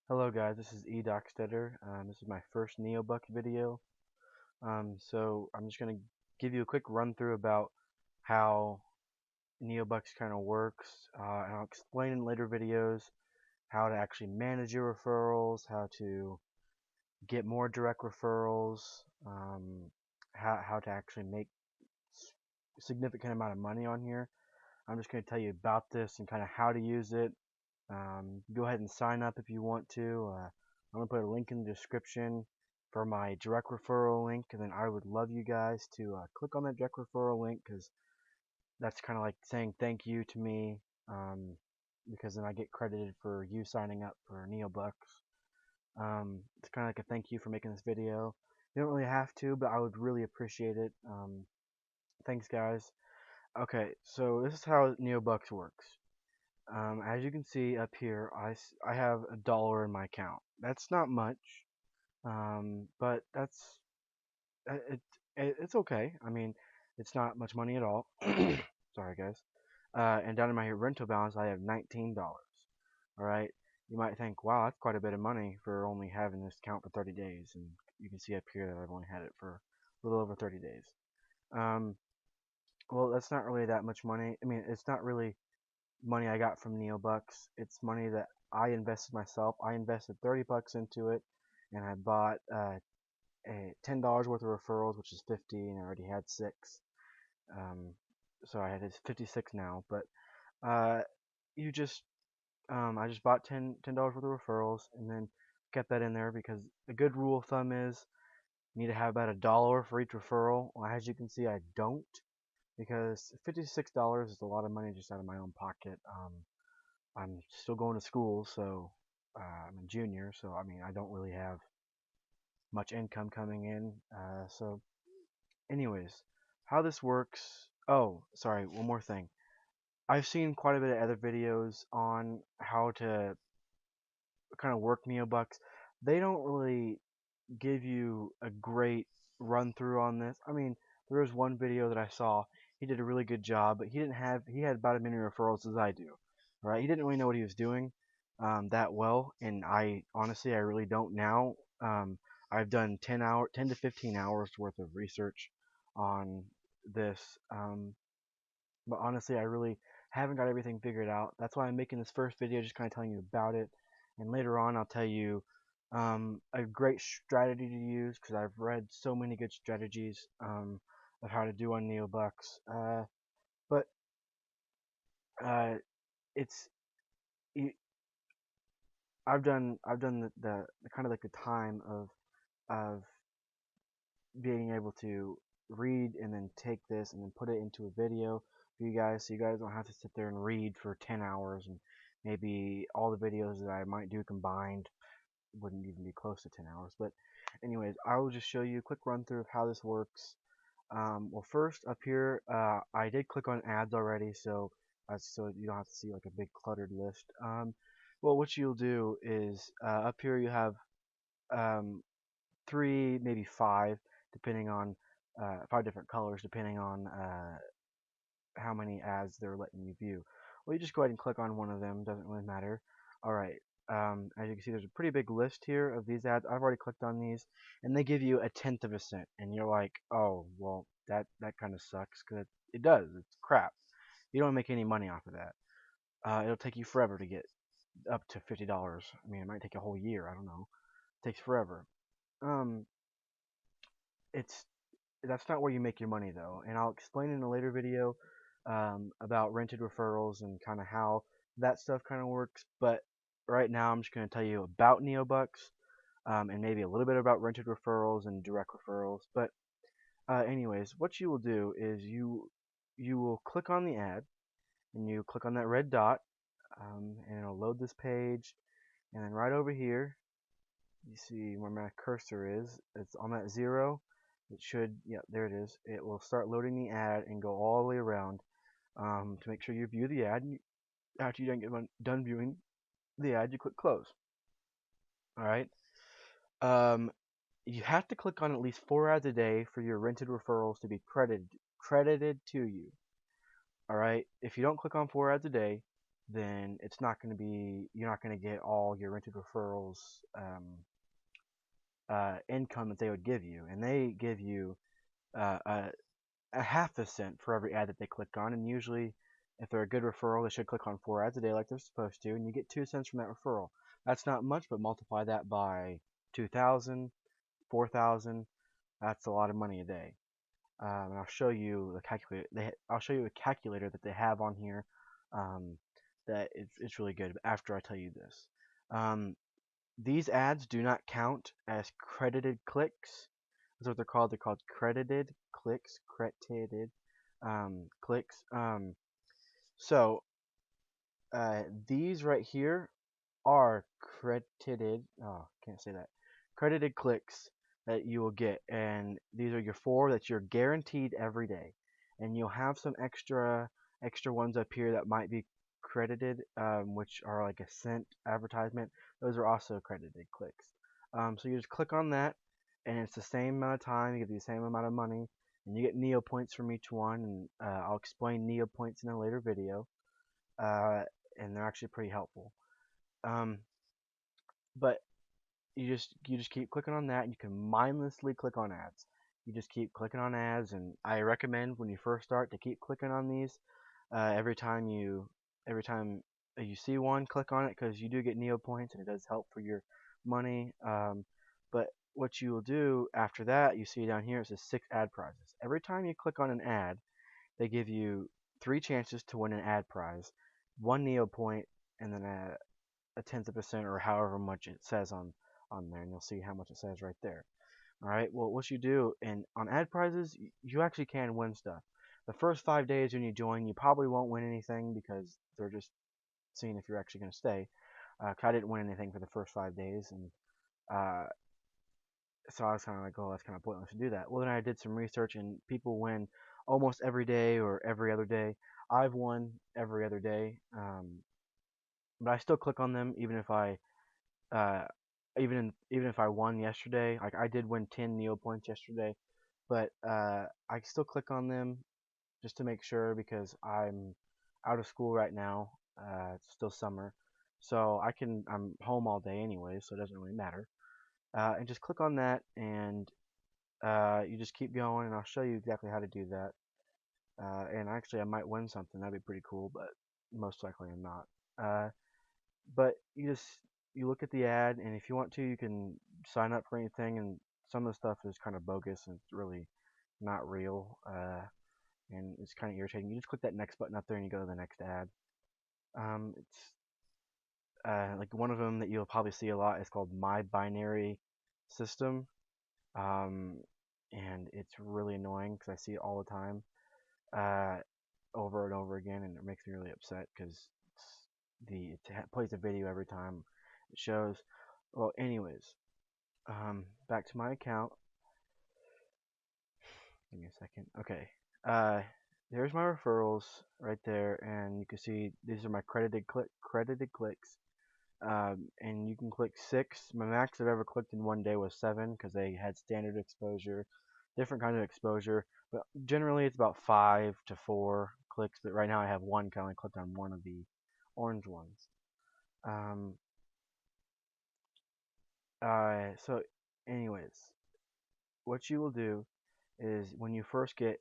Hello guys, this is eDocsteader. This is my first Neobux video. So I'm just going to give you a quick run through about how Neobux kind of works. And I'll explain in later videos how to actually manage your referrals, how to get more direct referrals, how to actually make significant amount of money on here. I'm just going to tell you about this and kind of how to use it. Go ahead and sign up if you want to. I'm going to put a link in the description for my direct referral link, and then I would love you guys to click on that direct referral link because that's kind of like saying thank you to me, because then I get credited for you signing up for Neobux. It's kind of like a thank you for making this video. You don't really have to, but I would really appreciate it. Thanks, guys. Okay, so this is how Neobux works. As you can see up here, I have $1 in my account. That's not much, but that's it, it's okay. I mean, it's not much money at all. Sorry, guys. And down in my rental balance, I have $19. All right. You might think, wow, that's quite a bit of money for only having this account for 30 days. And you can see up here that I've only had it for a little over 30 days. Um, well, that's not really that much money. I mean, it's not really money I got from Neobux. It's money that I invested myself. I invested $30 into it, and I bought $10 worth of referrals, which is 50, and I already had 6. Um, so I had 56 now. But uh, you just I just bought $10 worth of referrals, and then kept that in there because a good rule of thumb is you need to have about $1 for each referral. Well, as you can see, I don't because $56 is a lot of money just out of my own pocket. I'm still going to school, so I'm a junior, so I mean, I don't really have much income coming in. Anyways, how this works. Oh, sorry, one more thing. I've seen quite a bit of other videos on how to kind of work Neobux. They don't really give you a great run through on this. I mean, there was one video that I saw. He did a really good job, but he had about as many referrals as I do. Right? He didn't really know what he was doing that well, and I honestly I really don't now. I've done 10 to 15 hours worth of research on this, but honestly I really haven't got everything figured out. That's why I'm making this first video, just kind of telling you about it, and later on I'll tell you a great strategy to use because I've read so many good strategies of how to do on Neobux. But uh, it's y- I've done the kind of like the time of being able to read and then take this and then put it into a video for you guys, so you guys don't have to sit there and read for 10 hours, and maybe all the videos that I might do combined wouldn't even be close to 10 hours. But anyways, I will just show you a quick run through of how this works. Well, first up here, I did click on ads already, so you don't have to see like a big cluttered list. Well, what you'll do is up here you have um, 3, maybe 5, depending on 5 different colors, depending on how many ads they're letting you view. Well, you just go ahead and click on one of them. Doesn't really matter. All right. As you can see, there's a pretty big list here of these ads. I've already clicked on these, and they give you a tenth of a cent, and you're like, oh, well, that kind of sucks because it does. It's crap. You don't make any money off of that. It'll take you forever to get up to $50. I mean, it might take a whole year. I don't know. It takes forever. Um, it's That's not where you make your money though, and I'll explain in a later video about rented referrals and kind of how that stuff kind of works. But right now, I'm just going to tell you about Neobux, and maybe a little bit about rented referrals and direct referrals. But anyways, what you will do is you will click on the ad and you click on that red dot, and it'll load this page. And then right over here, you see where my cursor is. It's on that 0. It should, yeah, there it is. It will start loading the ad and go all the way around to make sure you view the ad. After you done viewing the ad, you click close. All right. Um, you have to click on at least 4 ads a day for your rented referrals to be credited to you. All right. If you don't click on 4 ads a day, then it's not going to be, you're not going to get all your rented referrals income that they would give you, and they give you uh, a, a half a cent for every ad that they click on, and usually if they're a good referral, they should click on 4 ads a day like they're supposed to, and you get 2 cents from that referral. That's not much, but multiply that by 2,000, 4,000. That's a lot of money a day. And I'll show you the calculator. I'll show you a calculator that they have on here. Um, that it's really good. After I tell you this, um, these ads do not count as credited clicks. That's what they're called. They're called credited clicks. Credited clicks. So these right here are credited. Oh, can't say that. Credited clicks that you will get, and these are your 4 that you're guaranteed every day, and you'll have some extra ones up here that might be credited, which are like a cent advertisement. Those are also credited clicks. So you just click on that, and it's the same amount of time. You get the same amount of money, and you get Neo points from each one. And I'll explain Neo points in a later video, uh, and they're actually pretty helpful. Um, but you just keep clicking on that, and you can mindlessly click on ads. You just keep clicking on ads, and I recommend when you first start to keep clicking on these. Every time you see one, click on it because you do get Neo points, and it does help for your money. But what you will do after that, you see down here, it says 6 ad prizes. Every time you click on an ad, they give you 3 chances to win an ad prize, 1 Neo point, and then a tenth of a cent or however much it says on there, and you'll see how much it says right there. All right. Well, what you do, and on ad prizes, you actually can win stuff. The first 5 days when you join, you probably won't win anything because they're just seeing if you're actually going to stay. 'Cause I didn't win anything for the first 5 days, and uh, so I was kind of like, oh, that's kind of pointless to do that. Well, then I did some research, and people win almost every day or every other day. I've won every other day, but I still click on them even if uh, even if I won yesterday. Like I did win 10 Neo points yesterday, but I still click on them just to make sure because I'm out of school right now. It's still summer, so I'm home all day anyway, so it doesn't really matter. And just click on that, and you just keep going, and I'll show you exactly how to do that. And actually, I might win something. That'd be pretty cool, but most likely I'm not. But you look at the ad, and if you want to, you can sign up for anything. And some of the stuff is kind of bogus, and it's really not real, and it's kind of irritating. You just click that next button up there, and you go to the next ad. It's like one of them that you'll probably see a lot is called My Binary System, um, and it's really annoying because I see it all the time, uh, over and over again, and it makes me really upset because it plays a video every time it shows. Well, anyways, back to my account. Give me a second. Okay. Uh, there's my referrals right there, and you can see these are my credited clicks. And you can click 6. My max I've ever clicked in one day was 7 because they had standard exposure, different kind of exposure. But generally, it's about 5 to 4 clicks. But right now, I have one. I only clicked on one of the orange ones. Um, so, anyways, what you will do is when you first get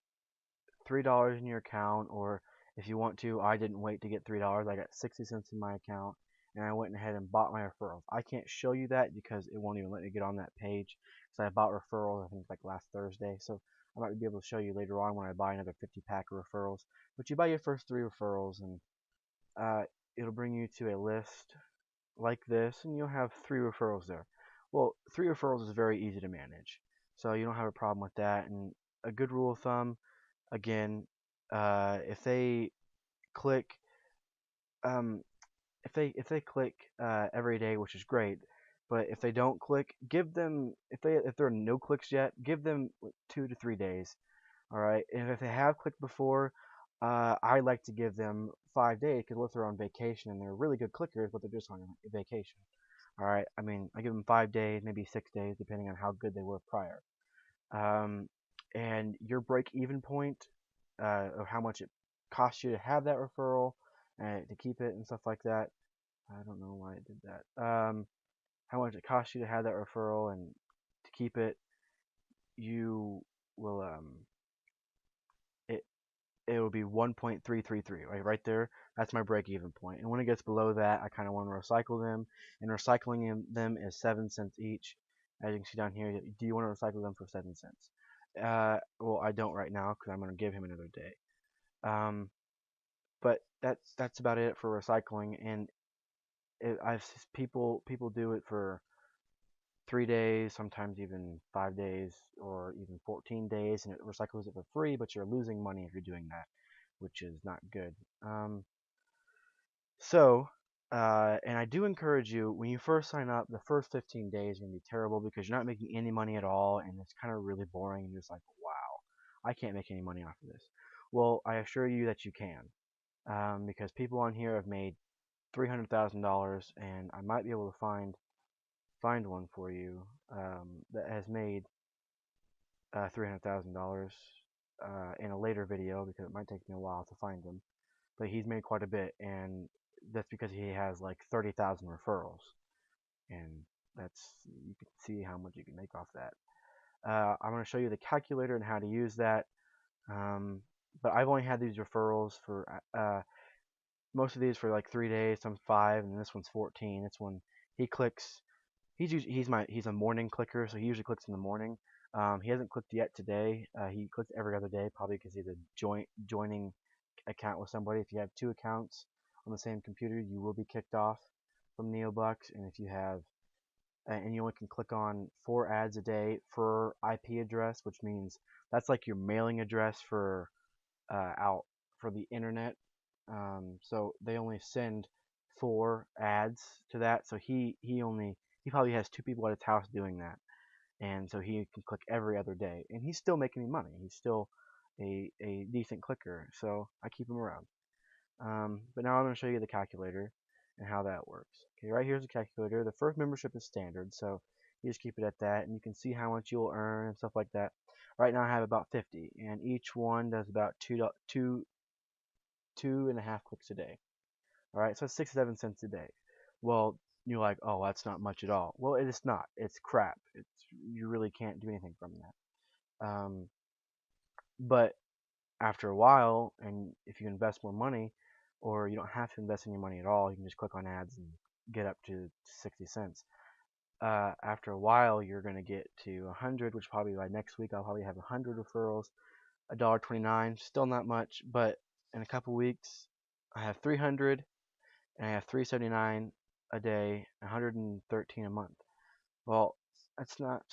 $3 in your account, or if you want to, I didn't wait to get $3. I got 60 cents in my account, and I went ahead and bought my referrals. I can't show you that because it won't even let me get on that page. So I bought referrals, I think like last Thursday. So I might be able to show you later on when I buy another 50-pack of referrals. But you buy your first 3 referrals, and uh, it'll bring you to a list like this, and you'll have 3 referrals there. Well, 3 referrals is very easy to manage, so you don't have a problem with that. And a good rule of thumb, again, if they click, um, if they click every day, which is great, but if they don't click, give them if there are no clicks yet, give them 2 to 3 days. All right, and if they have clicked before, I like to give them 5 days because what if they're on vacation and they're really good clickers, but they're just on vacation. All right, I mean I give them 5 days, maybe 6 days, depending on how good they were prior. Um, and your break even point of how much it costs you to have that referral to keep it and stuff like that. I don't know why it did that. How much it costs you to have that referral and to keep it, you will it it will be 1.333 right there. That's my break even point. And when it gets below that, I kind of want to recycle them. And recycling them is 7 cents each. As you can see down here, do you want to recycle them for 7 cents? Well, I don't right now because I'm going to give him another day. Um, but that's about it for recycling. And I've people do it for 3 days, sometimes even 5 days, or even 14 days, and it recycles it for free. But you're losing money if you're doing that, which is not good. Um, so, and I do encourage you, when you first sign up, the first 15 days are going to be terrible because you're not making any money at all, and it's kind of really boring, and you're just like, wow, I can't make any money off of this. Well, I assure you that you can, because people on here have made $300,000, and I might be able to find one for you that has made $300,000 in a later video because it might take me a while to find them. But he's made quite a bit, and that's because he has like 30,000 referrals, and that's you can see how much you can make off that. I'm going to show you the calculator and how to use that. But I've only had these referrals for most of these for like 3 days, some 5, and this one's 14. This one he clicks. He's a morning clicker, so he usually clicks in the morning. He hasn't clicked yet today. He clicks every other day, probably because he's a joining account with somebody. If you have 2 accounts on the same computer, you will be kicked off from Neobux. And if you have, and you only can click on 4 ads a day for IP address, which means that's like your mailing address for out for the internet. So they only send 4 ads to that. So he probably has 2 people at his house doing that, and so he can click every other day, and he's still making me money. He's still a decent clicker, so I keep him around. But now I'm going to show you the calculator and how that works. Okay, right here's the calculator. The first membership is standard, so you just keep it at that, and you can see how much you'll earn and stuff like that. Right now I have about 50, and each one does about two and a half clicks a day. All right, so 6 7 cents a day. Well, you're like, oh, that's not much at all. Well, it is not. It's crap. You really can't do anything from that. But after a while, and if you invest more money, or you don't have to invest any money at all, you can just click on ads and get up to 60 cents. After a while, you're going to get to 100, which probably by next week I'll probably have 100 referrals, $1.29, still not much, but in a couple weeks I have 300, and I have 379 a day, 113 a month. Well, that's not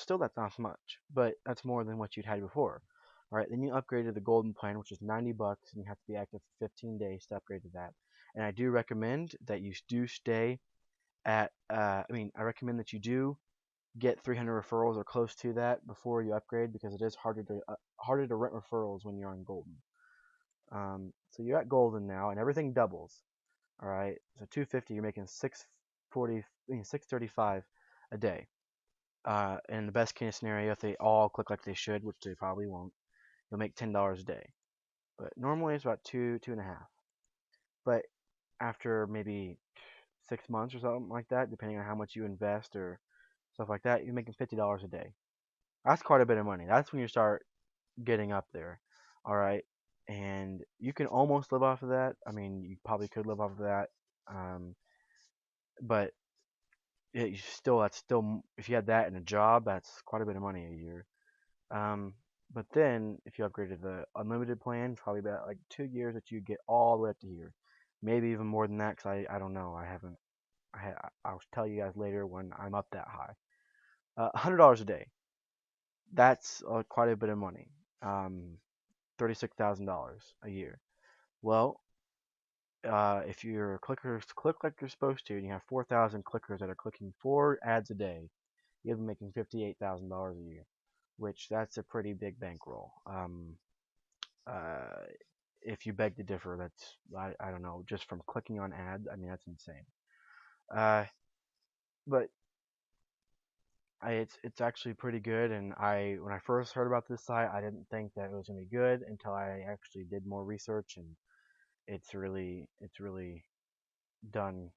much, but that's more than what you'd had before. All right, then you upgrade to the golden plan, which is $90, and you have to be active for 15 days to upgrade to that. And I do recommend that you do stay at. I recommend that you do get 300 referrals or close to that before you upgrade because it is harder to rent referrals when you're on golden. So you're at golden now, and everything doubles. All right, so 250, you're making 640, 635 a day. In the best case scenario, if they all click like they should, which they probably won't, you'll make $10 a day. But normally it's about two and a half. But after maybe 6 months or something like that, depending on how much you invest or stuff like that, you're making $50 a day. That's quite a bit of money. That's when you start getting up there. All right, and you can almost live off of that. I mean, you probably could live off of that, but that's still if you had that in a job, that's quite a bit of money a year. Um, but then if you upgrade to the unlimited plan, probably about like 2 years that you get all the way up to here, maybe even more than that. Cause I don't know. I haven't. I'll tell you guys later when I'm up that high. $100 a day. That's quite a bit of money. $36,000 a year. Well, if your clickers click like you're supposed to, and you have 4,000 clickers that are clicking 4 ads a day, you'll be making $58,000 a year, which that's a pretty big bankroll. Uh, if you beg to differ, I don't know, just from clicking on ads, I mean that's insane. Uh, but it's actually pretty good, and when I first heard about this site, I didn't think that it was gonna be good until I actually did more research, and it's really done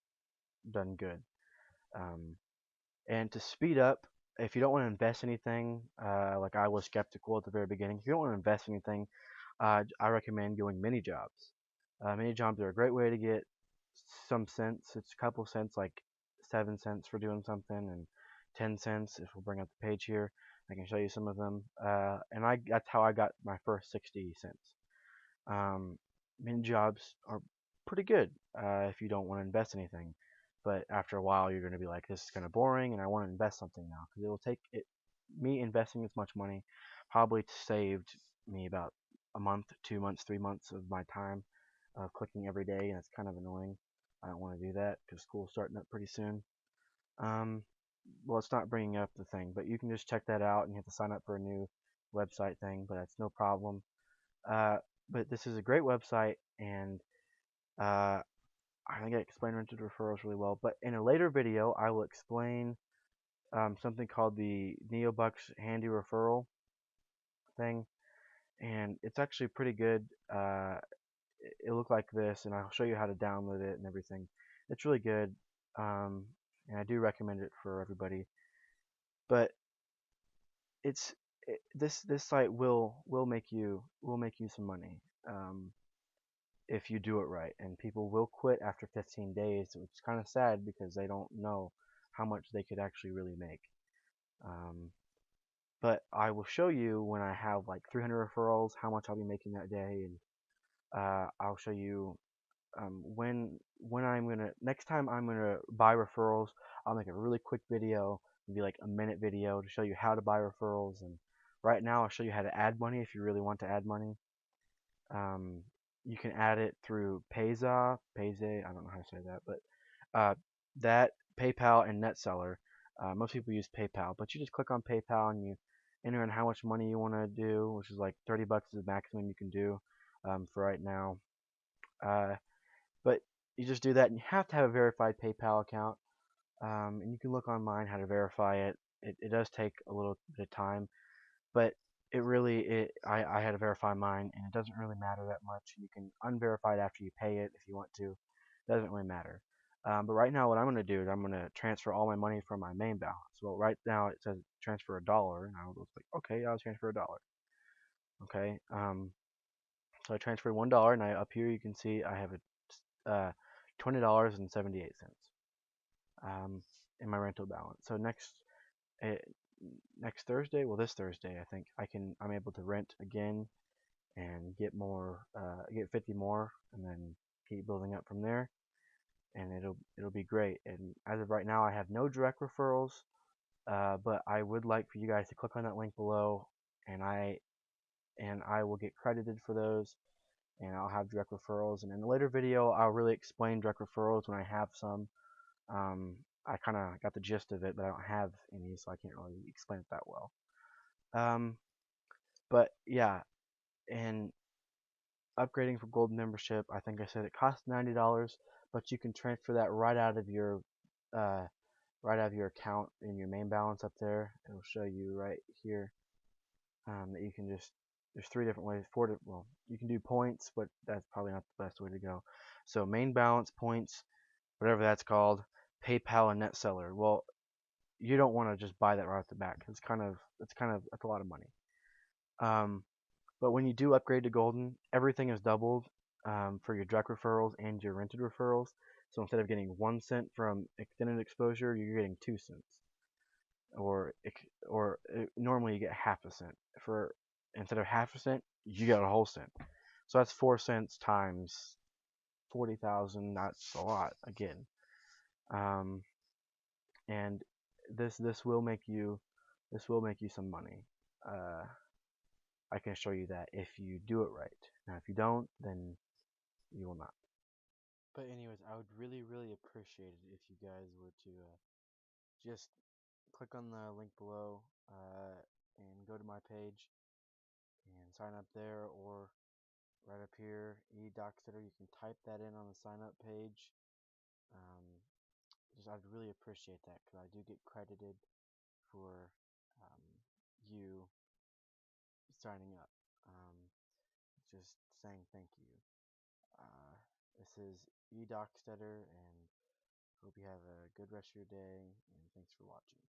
good. Um, and to speed up, if you don't want to invest anything, like I was skeptical at the very beginning, if you don't want to invest anything, I recommend going mini jobs. Mini jobs are a great way to get some cents. It's a couple cents, like 7 cents for doing something, and 10 cents if we'll bring up the page here. I can show you some of them. And that's how I got my first 60 cents. Um, Mini jobs are pretty good if you don't want to invest anything. But after a while, you're going to be like, this is kind of boring, and I want to invest something now because it will take it. Me investing this much money probably saved me about a month, 2 months, 3 months of my time of clicking every day, and it's kind of annoying. I don't want to do that because school's starting up pretty soon. Um, well, it's not bringing up the thing, but you can just check that out, and you have to sign up for a new website thing, but that's no problem. Uh, but this is a great website, and uh, I think I explained rented referrals really well. But in a later video, I will explain something called the Neobux handy referral thing, and it's actually pretty good. It looked like this, and I'll show you how to download it and everything. It's really good, um, and I do recommend it for everybody. But it's this site will make you some money. If you do it right. And people will quit after 15 days, which is kind of sad because they don't know how much they could actually really make. Um, but I will show you when I have like 300 referrals, how much I'll be making that day, and I'll show you when I'm gonna next time I'm gonna buy referrals. I'll make a really quick video, maybe like a minute video to show you how to buy referrals. And right now I'll show you how to add money if you really want to add money. Um, you can add it through Payze, I don't know how to say that, but that PayPal and NetSeller. Most people use PayPal, but you just click on PayPal and you enter in how much money you want to do, which is like 30 bucks is the maximum you can do for right now. Uh, but you just do that, and you have to have a verified PayPal account. And you can look online how to verify it. It does take a little bit of time, but I had to verify mine, and it doesn't really matter that much. You can unverify it after you pay it if you want to. It doesn't really matter. But right now, what I'm going to do is I'm going to transfer all my money from my main balance. Well, right now it says transfer $1, and I was like, okay, I'll transfer $1. Okay. So I transferred $1, and up here you can see I have a $20.78 in my rental balance. So uh, next Thursday, well, this Thursday, I think I'm able to rent again and get get 50 more, and then keep building up from there, and it'll be great. And as of right now, I have no direct referrals, but I would like for you guys to click on that link below, and I will get credited for those, and I'll have direct referrals. And in a later video, I'll really explain direct referrals when I have some. I kind of got the gist of it, but I don't have any, so I can't really explain it that well. Um, but yeah, and upgrading for gold membership, I think I said it costs $90, but you can transfer that uh, right out of your account in your main balance up there. It'll show you right here that you can just there's three different ways. Well, you can do points, but that's probably not the best way to go. So main balance, points, whatever that's called, PayPal and NetSeller. Well, you don't want to just buy that right off the bat. That's a lot of money. Um, But when you do upgrade to Golden, everything is doubled for your direct referrals and your rented referrals. So instead of getting 1 cent from extended exposure, you're getting 2 cents, or normally you get half a cent. For instead of half a cent, you get a whole cent. So that's 4 cents times 40,000. That's a lot again. Um, and this will make you some money. I can show you that if you do it right. Now, if you don't, then you will not. But anyways, I would really, really appreciate it if you guys were to just click on the link below and go to my page and sign up there, or right up here, eDocsitter. You can type that in on the sign up page. Um, I'd really appreciate that because I do get credited for you signing up. Just saying thank you. This is eDocstetter, and hope you have a good rest of your day, and thanks for watching.